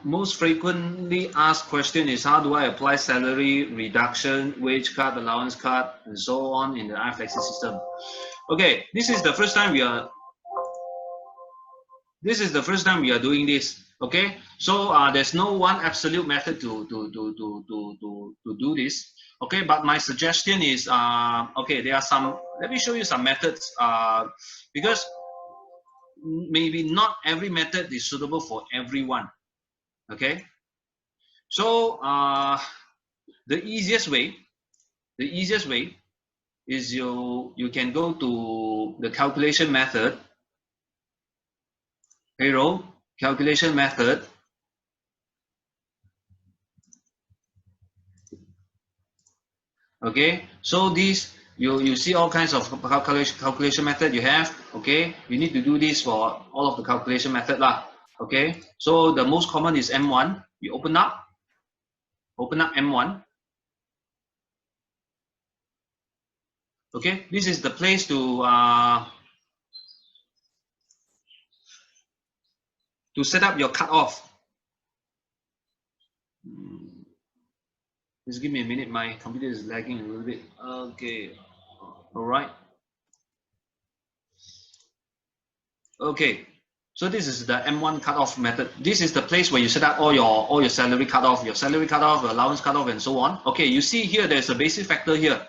most frequently asked question is, how do I apply salary reduction, wage cut, allowance cut, and so on in the iFLEXi system? Okay, this is the first time we are doing this. Okay, so there's no one absolute method to do this. Okay, but my suggestion is, okay, there are some. Let me show you some methods. Because maybe not every method is suitable for everyone. Okay, so the easiest way is you can go to the calculation method, payroll calculation method. Okay, so this you see all kinds of calculation method you have. Okay, you need to do this for all of the calculation method lah. Okay, so the most common is M1. You open up M1. Okay, this is the place to set up your cutoff. Just give me a minute. My computer is lagging a little bit. Okay, all right. Okay, so this is the M1 cutoff method. This is the place where you set up all your salary cutoff, your allowance cutoff, and so on. Okay, you see here there's a basic factor here.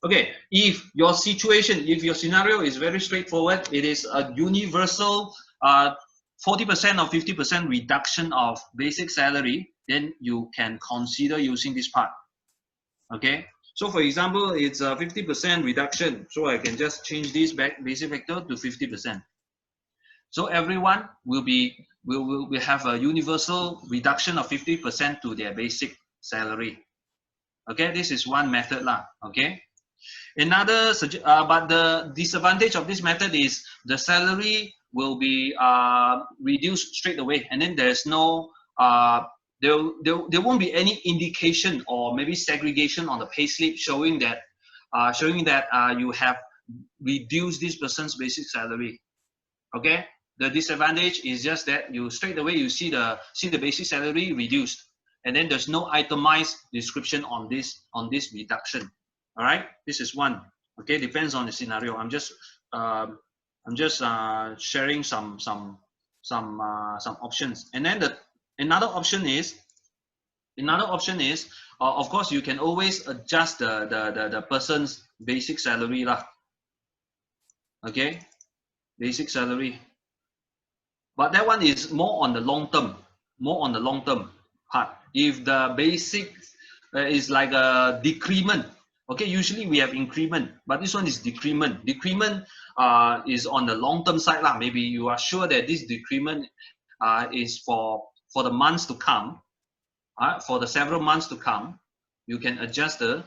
Okay, if your scenario is very straightforward, it is a universal 40% or 50% reduction of basic salary, then you can consider using this part. Okay, so for example, it's a 50% reduction, so I can just change this basic factor to 50%. So everyone will have a universal reduction of 50% to their basic salary. Okay, this is one method lah. Okay, another but the disadvantage of this method is the salary will be reduced straight away, and then there's no there won't be any indication or maybe segregation on the payslip showing that you have reduced this person's basic salary. Okay, the disadvantage is just that you straight away you see the basic salary reduced, and then there's no itemized description on this reduction. All right, this is one. Okay, depends on the scenario. I'm just sharing some options, and then another option is of course you can always adjust the person's basic salary lah. Okay, basic salary, but that one is more on the long term part. If the basic is like a decrement, okay, usually we have increment, but this one is decrement. Decrement is on the long term side lah. Maybe you are sure that this decrement is for the months to come, for the several months to come. You can adjust the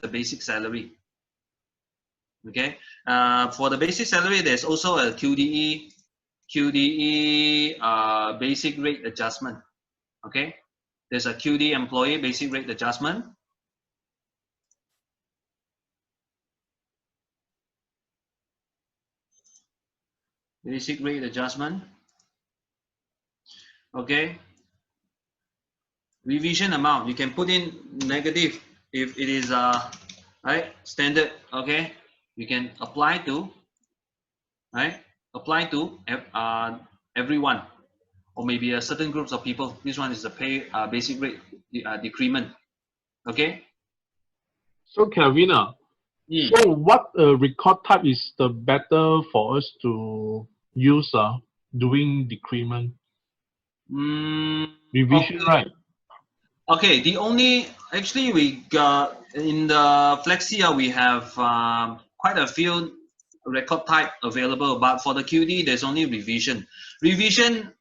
basic salary. Okay, for the basic salary, there's also a QDE basic rate adjustment. Okay, there's a QD employee basic rate adjustment. Basic rate adjustment. Okay, revision amount, you can put in negative if it is right, standard. Okay, you can apply to everyone, or maybe a certain groups of people. This one is the basic rate decrement. Okay, so Kelvin, so what record type is the better for us to use doing decrement? Revision, okay. Right? Okay, actually we got in the Flexi, we have quite a few record type available, but for the QD there's only revision. Revision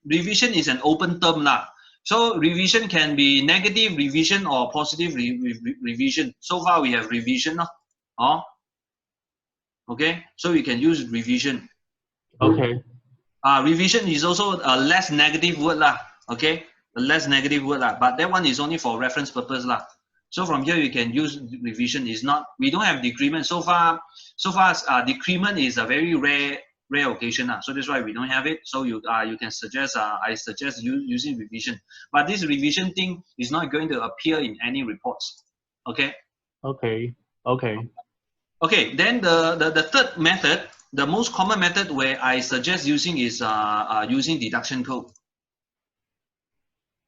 is an open term lah. So revision can be negative revision or positive revision. So far we have revision. Okay, so you can use revision. Okay. Revision is also a less negative word lah. Okay, a less negative word lah. But that one is only for reference purpose lah. So from here you can use revision. Is not, we don't have decrement so far. Decrement is a very rare rare occasion. So that's why we don't have it. So you can suggest, I suggest using revision. But this revision thing is not going to appear in any reports. Okay? Okay. Okay. Okay, then the third method, the most common method where I suggest using is using deduction code.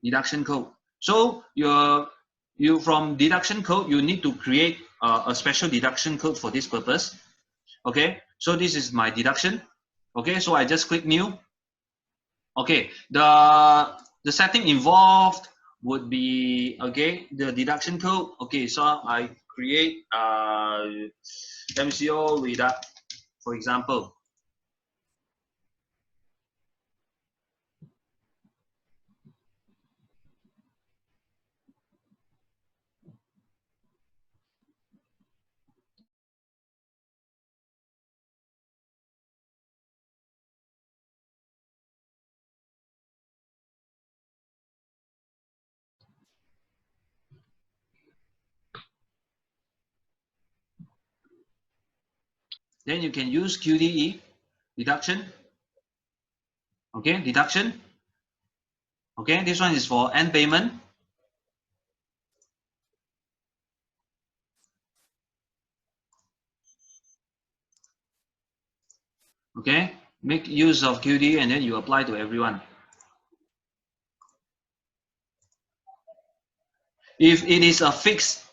Deduction code. So you from deduction code, you need to create a special deduction code for this purpose. Okay, so this is my deduction. Okay, so I just click new. Okay, the setting involved would be, okay, the deduction code. Okay, so I create MCO reduct, for example. Then you can use QDE, deduction. Okay, deduction. Okay, this one is for end payment. Okay, make use of QDE and then you apply to everyone. If it is a fixed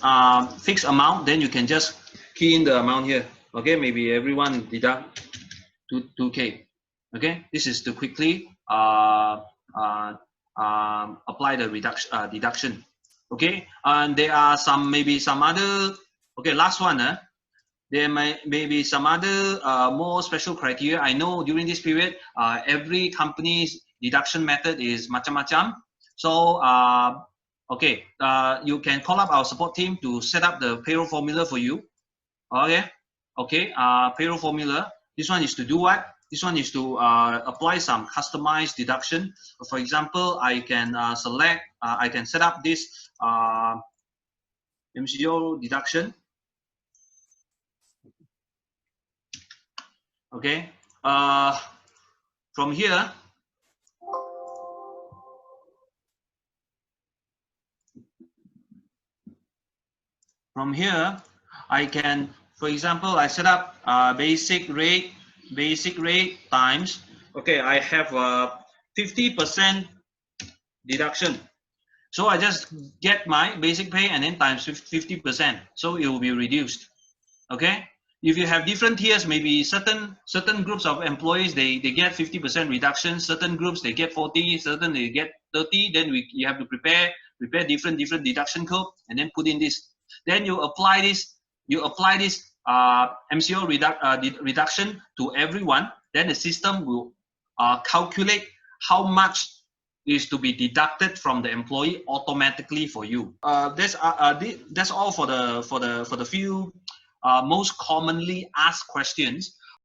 amount, then you can just key in the amount here. Okay, maybe everyone deduct 2K. Okay, this is to quickly apply the deduction. Okay, and there are maybe some other. Okay, last one. There may be some other more special criteria. I know during this period, every company's deduction method is macam-macam. So okay, you can call up our support team to set up the payroll formula for you. Okay, okay, payroll formula. This one is to do what? This one is to apply some customized deduction. For example, I can select, I can set up this MCO deduction. Okay, from here, I can, for example, I set up basic rate times. Okay, I have 50% deduction. So I just get my basic pay and then times 50%. So it will be reduced. Okay. If you have different tiers, maybe certain groups of employees they get 50% reduction, certain groups they get 40, certain they get 30. Then you have to prepare different deduction code and then put in this. Then you apply this MCO reduction to everyone. Then the system will calculate how much is to be deducted from the employee automatically for you. That's all for the few most commonly asked questions.